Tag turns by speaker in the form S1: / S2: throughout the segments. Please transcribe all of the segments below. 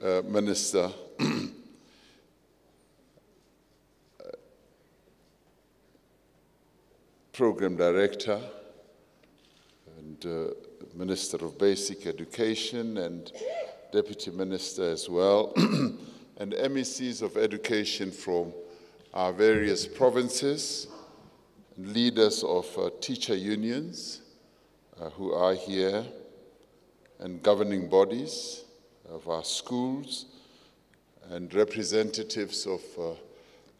S1: Minister, Program Director, and Minister of Basic Education, and Deputy Minister as well, and MECs of education from our various provinces, leaders of teacher unions who are here, and governing bodies of our schools, and representatives of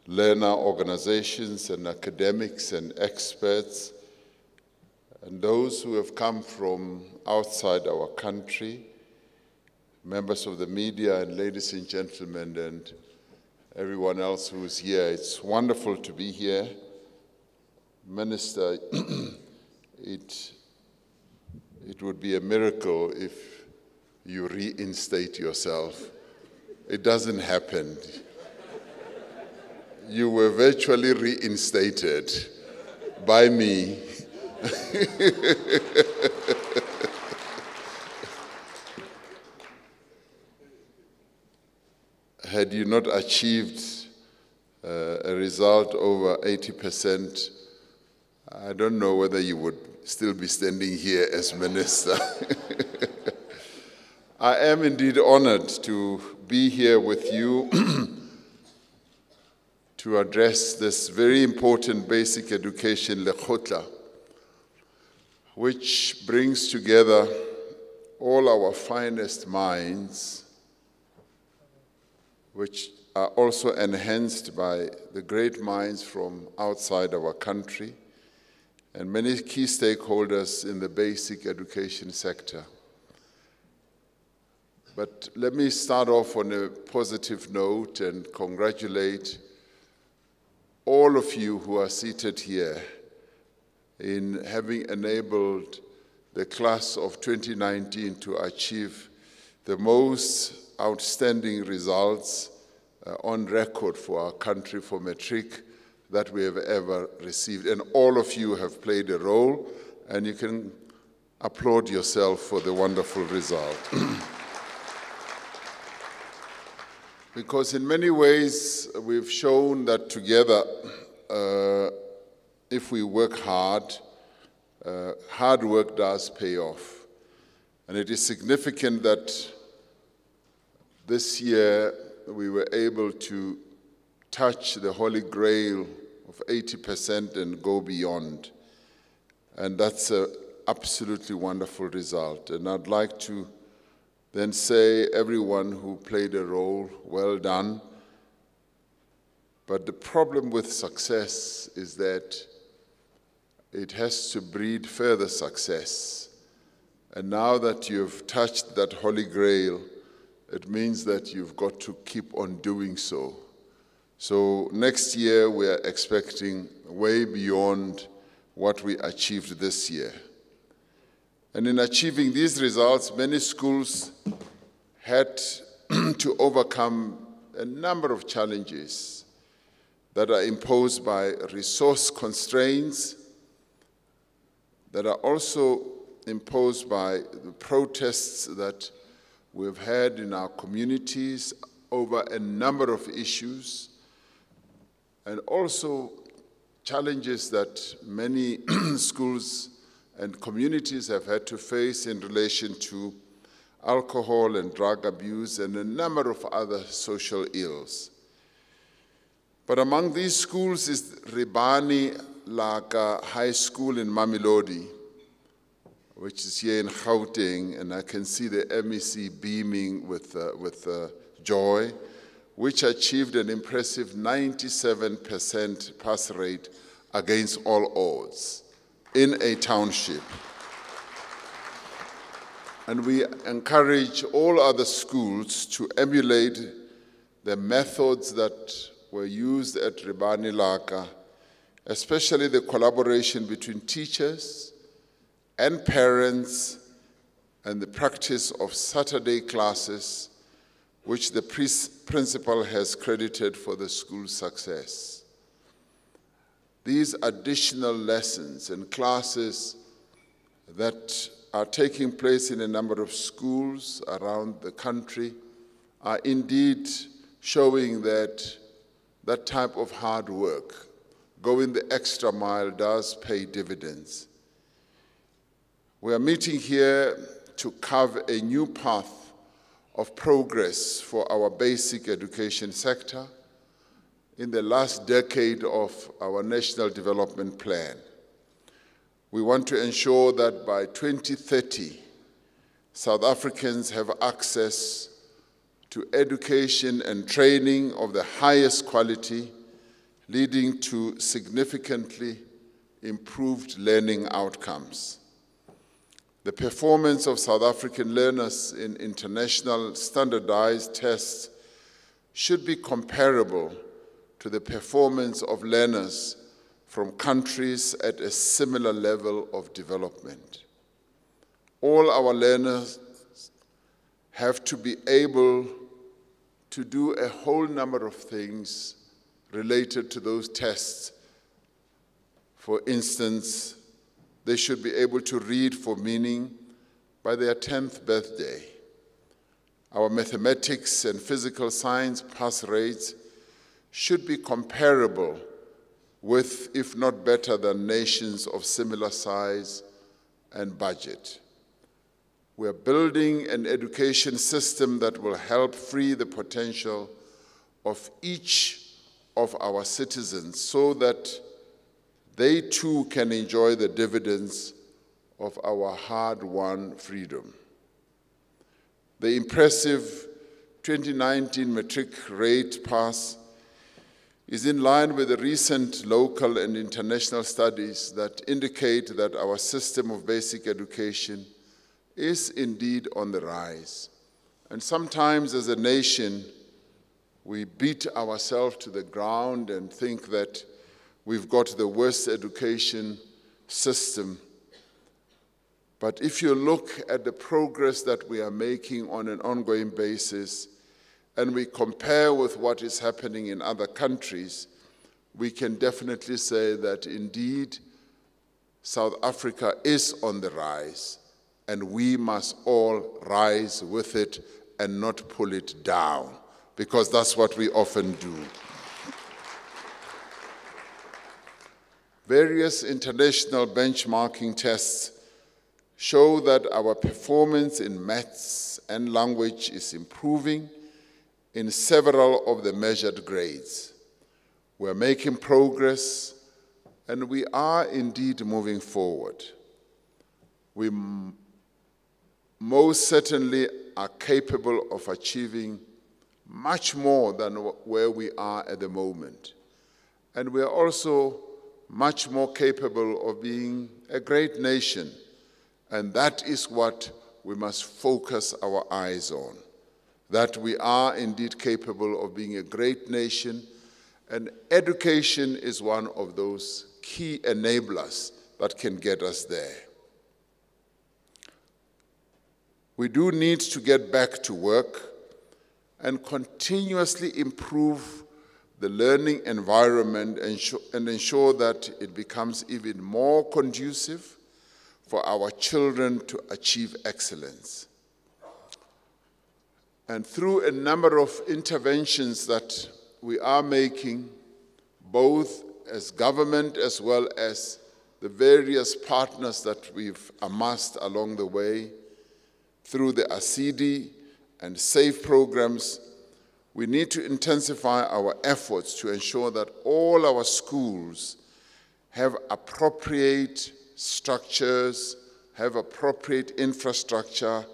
S1: learner organizations and academics and experts, and those who have come from outside our country, members of the media, and ladies and gentlemen, and everyone else who is here. It's wonderful to be here. Minister, it would be a miracle if you reinstate yourself. It doesn't happen. You were virtually reinstated by me. Had you not achieved a result over 80%, I don't know whether you would still be standing here as minister. I am indeed honored to be here with you to address this very important basic education, Lekgotla, which brings together all our finest minds, which are also enhanced by the great minds from outside our country, and many key stakeholders in the basic education sector. But let me start off on a positive note and congratulate all of you who are seated here in having enabled the class of 2019 to achieve the most outstanding results on record for our country for matric that we have ever received. And all of you have played a role, and you can applaud yourself for the wonderful result. Because in many ways, we've shown that together, if we work hard, hard work does pay off. And it is significant that this year we were able to touch the holy grail of 80% and go beyond. And that's an absolutely wonderful result. And I'd like to then say, everyone who played a role, well done. But the problem with success is that it has to breed further success. And now that you've touched that holy grail, it means that you've got to keep on doing so. So next year, we are expecting way beyond what we achieved this year. And in achieving these results, many schools had to overcome a number of challenges that are imposed by resource constraints, that are also imposed by the protests that we've had in our communities over a number of issues, and also challenges that many schools and communities have had to face in relation to alcohol and drug abuse and a number of other social ills. But among these schools is Rebani Laka High School in Mamelodi, which is here in Gauteng, and I can see the MEC beaming with joy, which achieved an impressive 97% pass rate against all odds in a township. And we encourage all other schools to emulate the methods that were used at Rebani Laka, especially the collaboration between teachers and parents and the practice of Saturday classes, which the principal has credited for the school's success. These additional lessons and classes that are taking place in a number of schools around the country are indeed showing that that type of hard work, going the extra mile, does pay dividends. We are meeting here to carve a new path of progress for our basic education sector in the last decade of our National Development Plan. We want to ensure that by 2030, South Africans have access to education and training of the highest quality, leading to significantly improved learning outcomes. The performance of South African learners in international standardized tests should be comparable to the performance of learners from countries at a similar level of development. All our learners have to be able to do a whole number of things related to those tests. For instance, they should be able to read for meaning by their 10th birthday. Our mathematics and physical science pass rates should be comparable with, if not better than, nations of similar size and budget. We are building an education system that will help free the potential of each of our citizens so that they too can enjoy the dividends of our hard-won freedom. The impressive 2019 matric rate pass is in line with the recent local and international studies that indicate that our system of basic education is indeed on the rise. And sometimes as a nation, we beat ourselves to the ground and think that we've got the worst education system. But if you look at the progress that we are making on an ongoing basis, and we compare with what is happening in other countries, we can definitely say that indeed South Africa is on the rise, and we must all rise with it and not pull it down, because that's what we often do. Various international benchmarking tests show that our performance in maths and language is improving in several of the measured grades. We're making progress, and we are indeed moving forward. We most certainly are capable of achieving much more than where we are at the moment. And we are also much more capable of being a great nation, and that is what we must focus our eyes on. That we are indeed capable of being a great nation, and education is one of those key enablers that can get us there. We do need to get back to work and continuously improve the learning environment and ensure that it becomes even more conducive for our children to achieve excellence. And through a number of interventions that we are making, both as government as well as the various partners that we've amassed along the way, through the ASIDI and SAFE programs, we need to intensify our efforts to ensure that all our schools have appropriate structures, have appropriate infrastructure,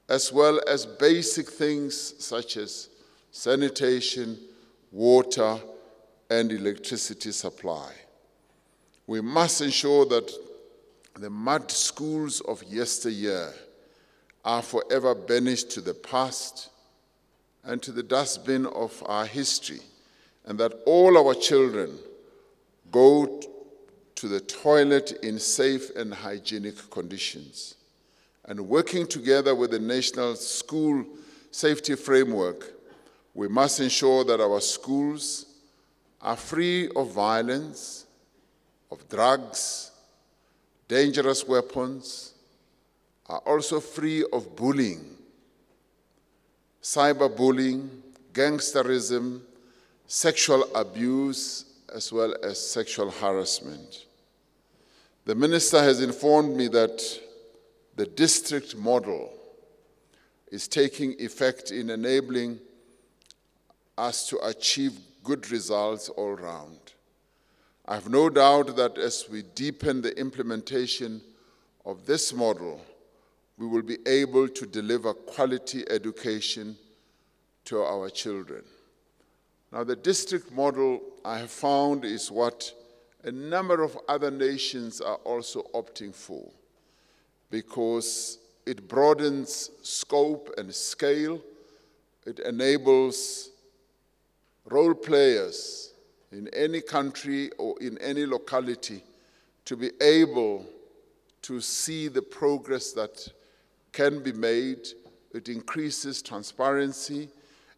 S1: as well as basic things such as sanitation, water, and electricity supply. We must ensure that the mud schools of yesteryear are forever banished to the past and to the dustbin of our history, and that all our children go to the toilet in safe and hygienic conditions. And working together with the National School Safety Framework, we must ensure that our schools are free of violence, of drugs, dangerous weapons, are also free of bullying. cyberbullying, gangsterism, sexual abuse, as well as sexual harassment. The minister has informed me that the district model is taking effect in enabling us to achieve good results all round. I have no doubt that as we deepen the implementation of this model, we will be able to deliver quality education to our children. Now, the district model, I have found, is what a number of other nations are also opting for, because it broadens scope and scale. It enables role players in any country or in any locality to be able to see the progress that can be made. It increases transparency.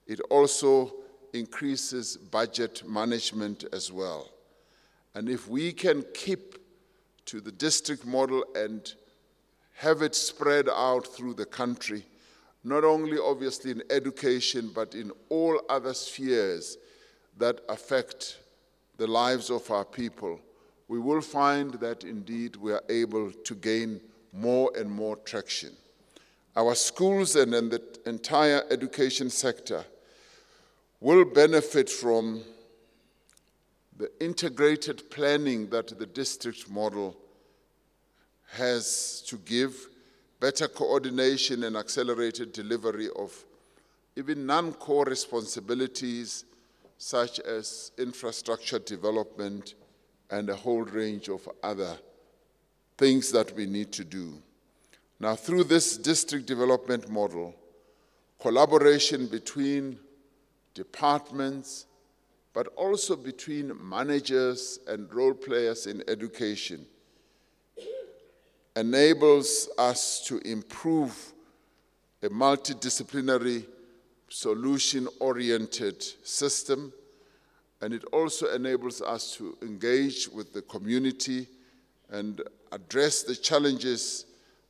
S1: It also increases budget management as well. And if we can keep to the district model and have it spread out through the country, not only obviously in education, but in all other spheres that affect the lives of our people, we will find that indeed we are able to gain more and more traction. Our schools and the entire education sector will benefit from the integrated planning that the district model has to give, better coordination and accelerated delivery of even non-core responsibilities such as infrastructure development and a whole range of other things that we need to do. Now, through this district development model, collaboration between departments, but also between managers and role players in education, enables us to improve a multidisciplinary, solution-oriented system, and it also enables us to engage with the community and address the challenges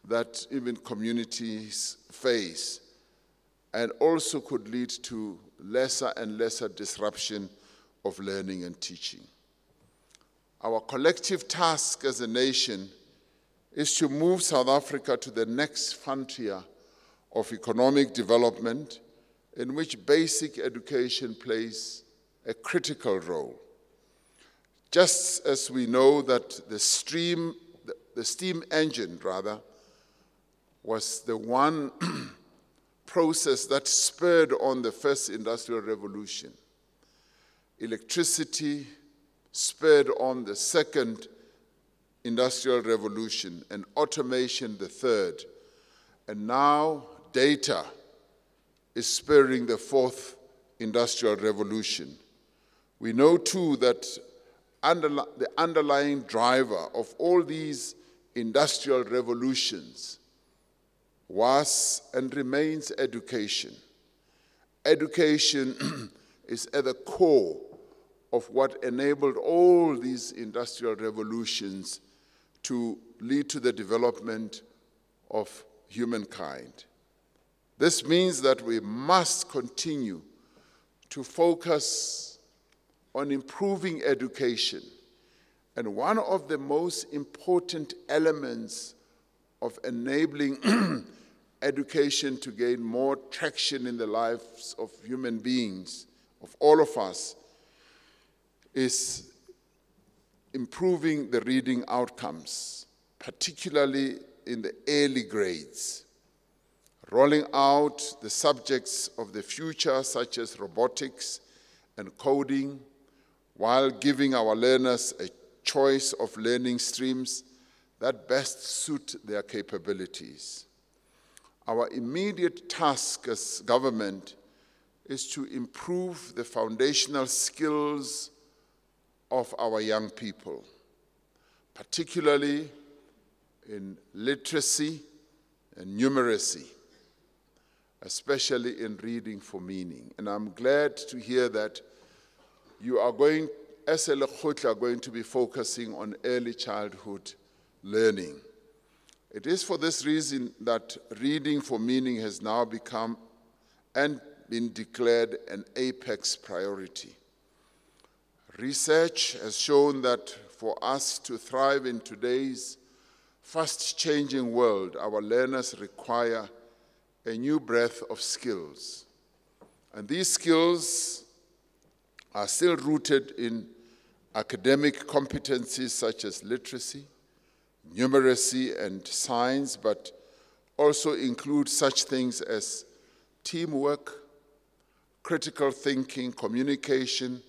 S1: that even communities face, and also could lead to lesser and lesser disruption of learning and teaching. Our collective task as a nation is to move South Africa to the next frontier of economic development, in which basic education plays a critical role. Just as we know that the steam engine, was the one process that spurred on the first industrial revolution. Electricity spurred on the second industrial revolution, and automation the third. And now data is spurring the fourth industrial revolution. We know too that the underlying driver of all these industrial revolutions was and remains education. Education is at the core of what enabled all these industrial revolutions to lead to the development of humankind. This means that we must continue to focus on improving education. And one of the most important elements of enabling education to gain more traction in the lives of human beings, of all of us, is improving the reading outcomes, particularly in the early grades, rolling out the subjects of the future, such as robotics and coding, while giving our learners a choice of learning streams that best suit their capabilities. Our immediate task as government is to improve the foundational skills of our young people, particularly in literacy and numeracy, especially in reading for meaning. And I'm glad to hear that you are going, as a Lekgotla, going to be focusing on early childhood learning. It is for this reason that reading for meaning has now become, and been declared an apex priority. Research has shown that for us to thrive in today's fast-changing world, our learners require a new breadth of skills. And these skills are still rooted in academic competencies such as literacy, numeracy, and science, but also include such things as teamwork, critical thinking, communication,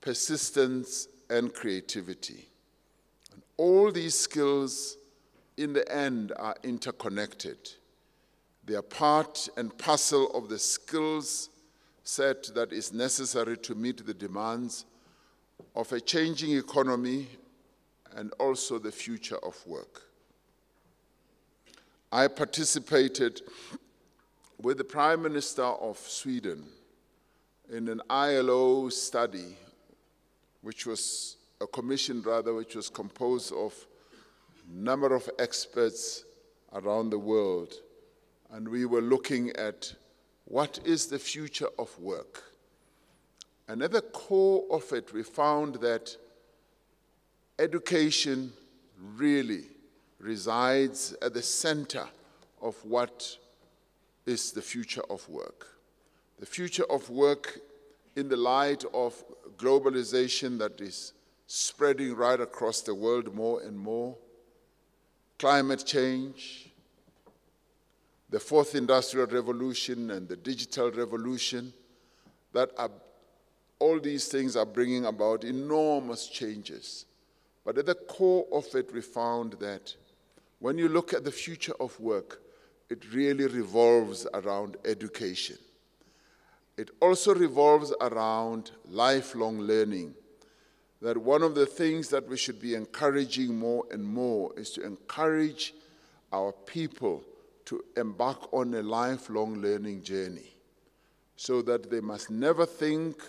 S1: persistence, and creativity. And all these skills, in the end, are interconnected. They are part and parcel of the skills set that is necessary to meet the demands of a changing economy and also the future of work. I participated with the Prime Minister of Sweden in an ILO study, which was a commission which was composed of a number of experts around the world. And we were looking at what is the future of work. And at the core of it, we found that education really resides at the center of what is the future of work. The future of work in the light of globalization that is spreading right across the world more and more, climate change, the fourth industrial revolution and the digital revolution, all these things are bringing about enormous changes. But at the core of it, we found that when you look at the future of work, it really revolves around education. It also revolves around lifelong learning. That one of the things that we should be encouraging more and more is to encourage our people to embark on a lifelong learning journey, so that they must never think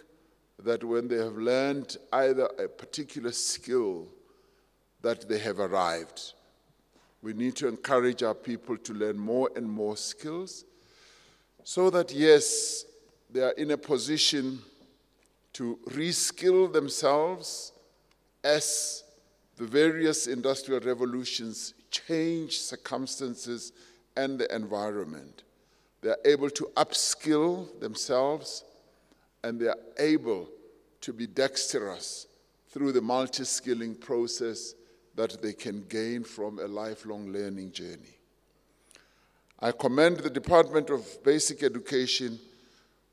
S1: that when they have learned either a particular skill that they have arrived. We need to encourage our people to learn more and more skills so that, yes, they are in a position to reskill themselves as the various industrial revolutions change circumstances and the environment. They are able to upskill themselves, and they are able to be dexterous through the multi-skilling process that they can gain from a lifelong learning journey. I commend the Department of Basic Education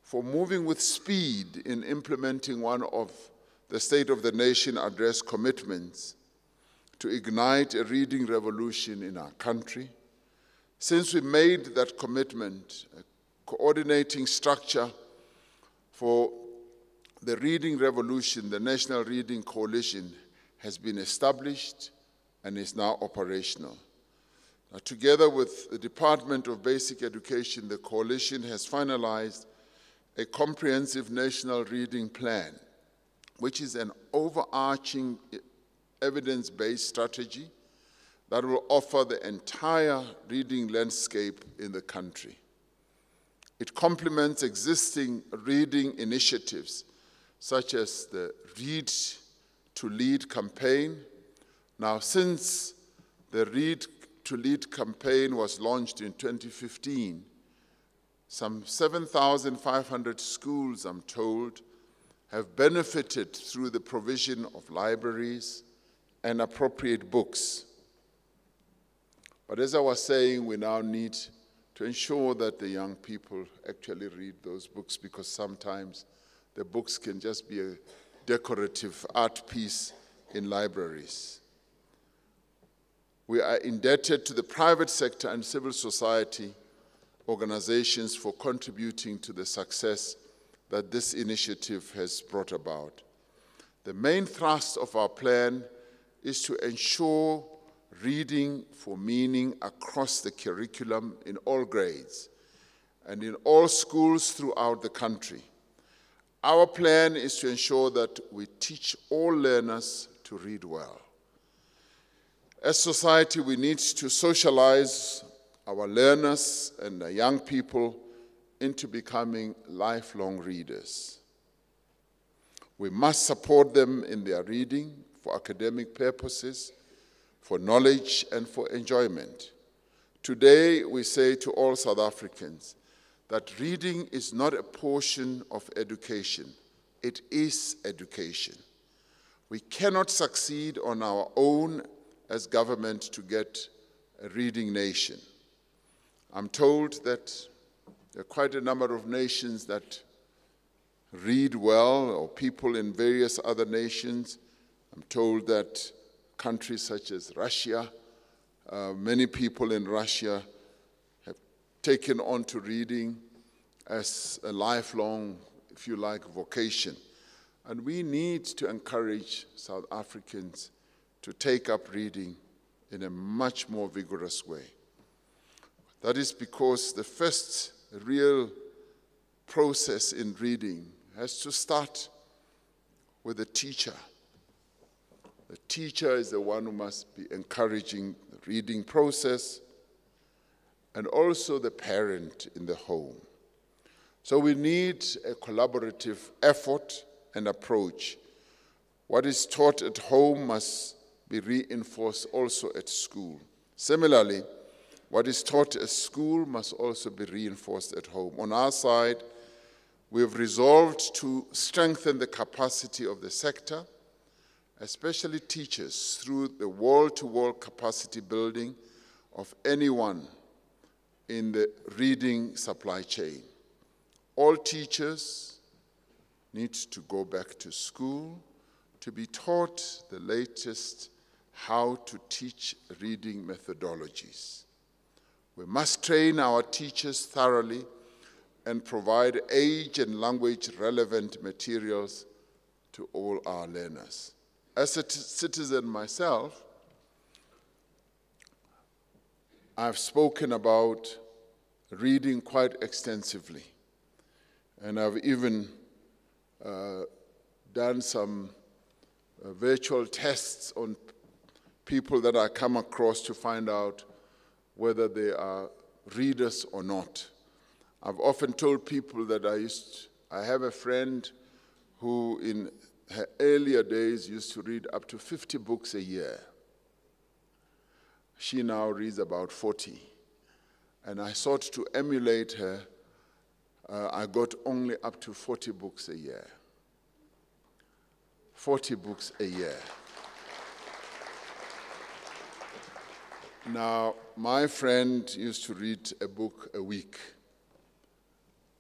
S1: for moving with speed in implementing one of the State of the Nation Address commitments to ignite a reading revolution in our country. Since we made that commitment, a coordinating structure for the reading revolution, the National Reading Coalition, has been established and is now operational. Now, together with the Department of Basic Education, the coalition has finalized a comprehensive national reading plan, which is an overarching evidence-based strategy that will offer the entire reading landscape in the country. It complements existing reading initiatives, such as the Read to Lead campaign. Now, since the Read to Lead campaign was launched in 2015, some 7,500 schools, I'm told, have benefited through the provision of libraries and appropriate books. But as I was saying, we now need to ensure that the young people actually read those books, because sometimes the books can just be a decorative art piece in libraries. We are indebted to the private sector and civil society organizations for contributing to the success that this initiative has brought about. The main thrust of our plan is to ensure reading for meaning across the curriculum in all grades and in all schools throughout the country. Our plan is to ensure that we teach all learners to read well. As society, we need to socialize our learners and the young people into becoming lifelong readers. We must support them in their reading for academic purposes, for knowledge, and for enjoyment. Today, we say to all South Africans that reading is not a portion of education. It is education. We cannot succeed on our own as government to get a reading nation. I'm told that there are quite a number of nations that read well, or people in various other nations. I'm told that countries such as Russia, many people in Russia have taken on to reading as a lifelong, if you like, vocation. And we need to encourage South Africans to take up reading in a much more vigorous way. That is because the first real process in reading has to start with the teacher. The teacher is the one who must be encouraging the reading process, and also the parent in the home. So we need a collaborative effort and approach. What is taught at home must be reinforced also at school. Similarly, what is taught at school must also be reinforced at home. On our side, we have resolved to strengthen the capacity of the sector, especially teachers, through the wall-to-wall capacity building of anyone in the reading supply chain. All teachers need to go back to school to be taught the latest how to teach reading methodologies. We must train our teachers thoroughly and provide age and language relevant materials to all our learners. As a citizen myself, I've spoken about reading quite extensively, and I've even done some virtual tests on people that I come across to find out whether they are readers or not. I've often told people that I have a friend who in her earlier days used to read up to 50 books a year. She now reads about 40. And I sought to emulate her. I got only up to 40 books a year. 40 books a year. Now, my friend used to read a book a week.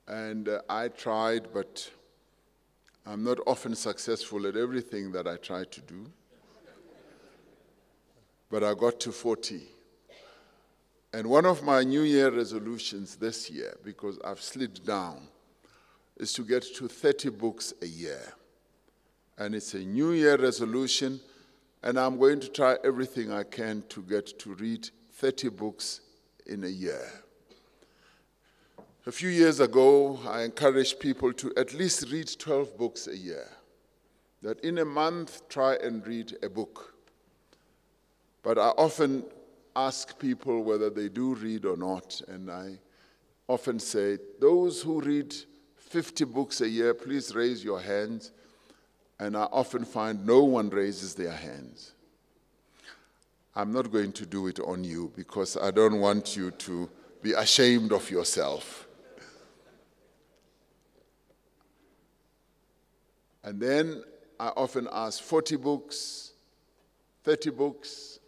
S1: And I tried, but I'm not often successful at everything that I try to do. But I got to 40. And one of my New Year resolutions this year, because I've slid down, is to get to 30 books a year. And it's a New Year resolution, and I'm going to try everything I can to get to read 30 books in a year. A few years ago, I encouraged people to at least read 12 books a year. That in a month, try and read a book. But I often ask people whether they do read or not, and I often say, those who read 50 books a year, please raise your hands. And I often find no one raises their hands. I'm not going to do it on you because I don't want you to be ashamed of yourself. And then I often ask 40 books, 30 books,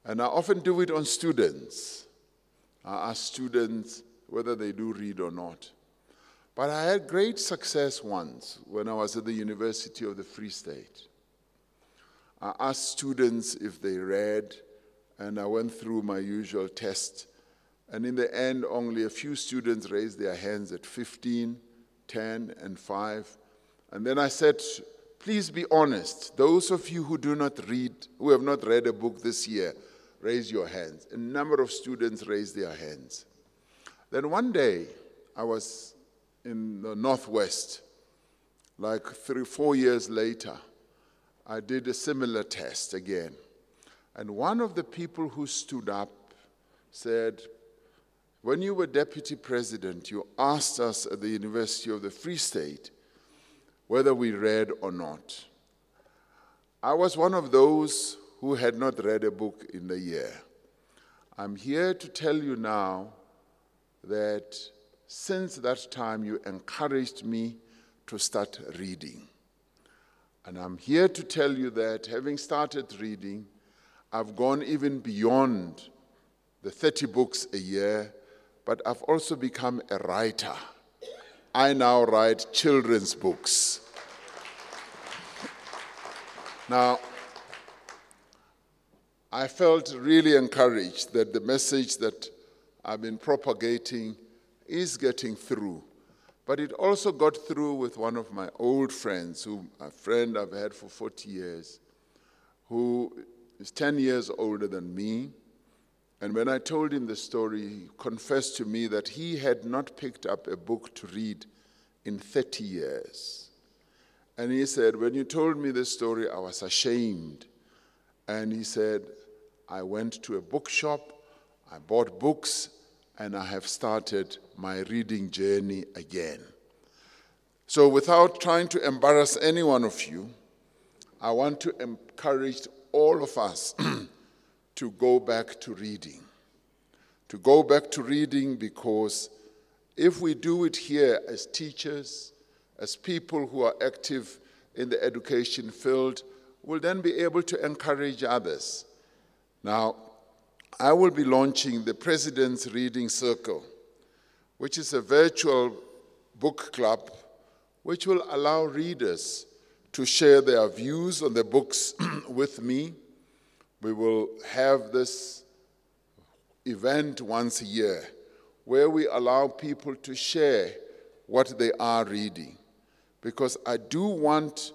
S1: and I often do it on students. I ask students whether they do read or not. But I had great success once when I was at the University of the Free State. I asked students if they read, and I went through my usual test. And in the end, only a few students raised their hands at 15, 10, and 5. And then I said, please be honest. Those of you who do not read, who have not read a book this year, raise your hands. A number of students raised their hands. Then one day, I was in the Northwest, like 3-4 years later, I did a similar test again. And one of the people who stood up said, when you were Deputy President, you asked us at the University of the Free State whether we read or not. I was one of those who had not read a book in a year. I'm here to tell you now that since that time you encouraged me to start reading. And I'm here to tell you that having started reading, I've gone even beyond the 30 books a year, but I've also become a writer. I now write children's books. Now, I felt really encouraged that the message that I've been propagating is getting through. But it also got through with one of my old friends, a friend I've had for 40 years, who is 10 years older than me. And when I told him the story, he confessed to me that he had not picked up a book to read in 30 years. And he said, when you told me this story, I was ashamed. And he said, I went to a bookshop, I bought books, and I have started my reading journey again. So without trying to embarrass any one of you, I want to encourage all of us to go back to reading. To go back to reading, because if we do it here as teachers, as people who are active in the education field, we'll then be able to encourage others. Now, I will be launching the President's Reading Circle, which is a virtual book club which will allow readers to share their views on the books with me. We will have this event once a year where we allow people to share what they are reading, because I do want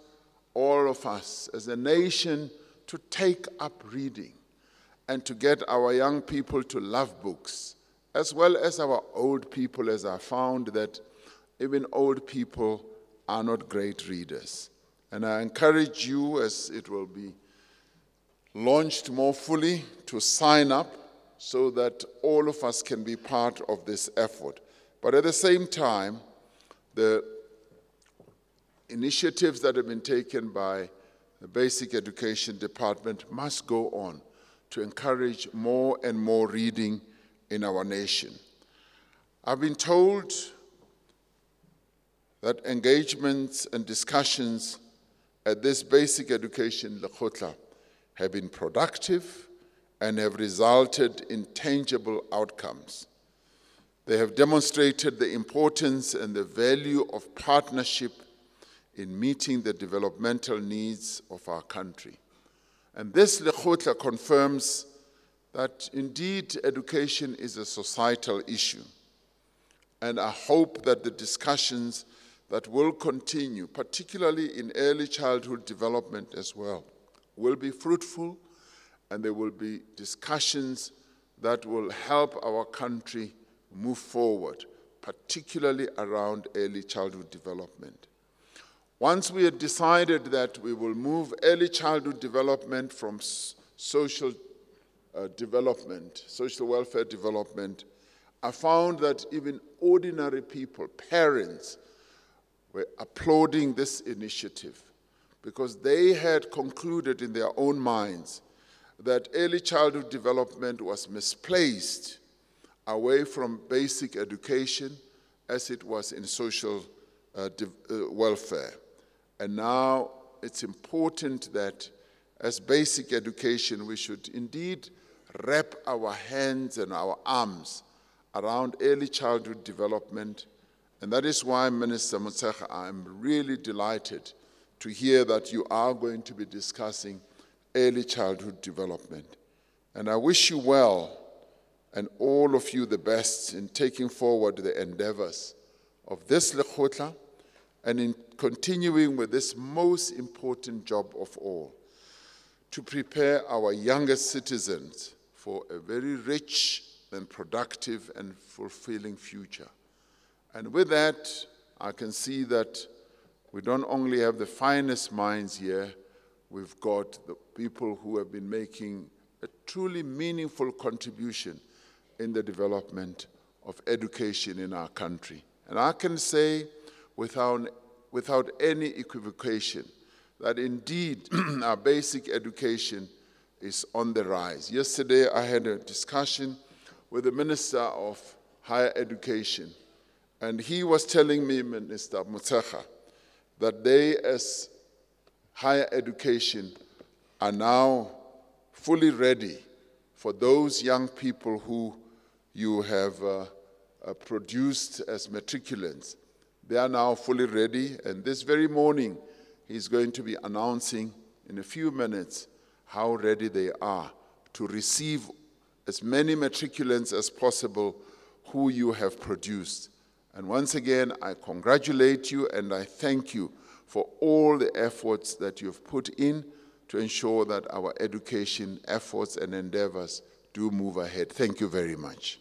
S1: all of us as a nation to take up reading and to get our young people to love books, as well as our old people, as I found that even old people are not great readers. And I encourage you, as it will be launched more fully, to sign up so that all of us can be part of this effort. But at the same time, the initiatives that have been taken by the Basic Education Department must go on to encourage more and more reading in our nation. I've been told that engagements and discussions at this basic education Lekgotla have been productive and have resulted in tangible outcomes. They have demonstrated the importance and the value of partnership in meeting the developmental needs of our country. And this Lekgotla confirms that indeed education is a societal issue. And I hope that the discussions that will continue, particularly in early childhood development as well, will be fruitful, and there will be discussions that will help our country move forward, particularly around early childhood development. Once we had decided that we will move early childhood development from social development, social welfare development, I found that even ordinary people, parents, were applauding this initiative because they had concluded in their own minds that early childhood development was misplaced away from basic education as it was in social welfare. And now it's important that as basic education, we should indeed wrap our hands and our arms around early childhood development. And that is why, Minister Motshekga, I'm really delighted to hear that you are going to be discussing early childhood development. And I wish you well and all of you the best in taking forward the endeavors of this Lekgotla and in continuing with this most important job of all, to prepare our youngest citizens for a very rich and productive and fulfilling future. And with that, I can see that we don't only have the finest minds here, we've got the people who have been making a truly meaningful contribution in the development of education in our country. And I can say without any equivocation that indeed our basic education is on the rise. Yesterday I had a discussion with the Minister of Higher Education, and he was telling me, Minister Motshekga, that they as higher education are now fully ready for those young people who you have produced as matriculants. They are now fully ready, and this very morning he's going to be announcing in a few minutes how ready they are to receive as many matriculants as possible who you have produced. And once again, I congratulate you and I thank you for all the efforts that you've put in to ensure that our education efforts and endeavors do move ahead. Thank you very much.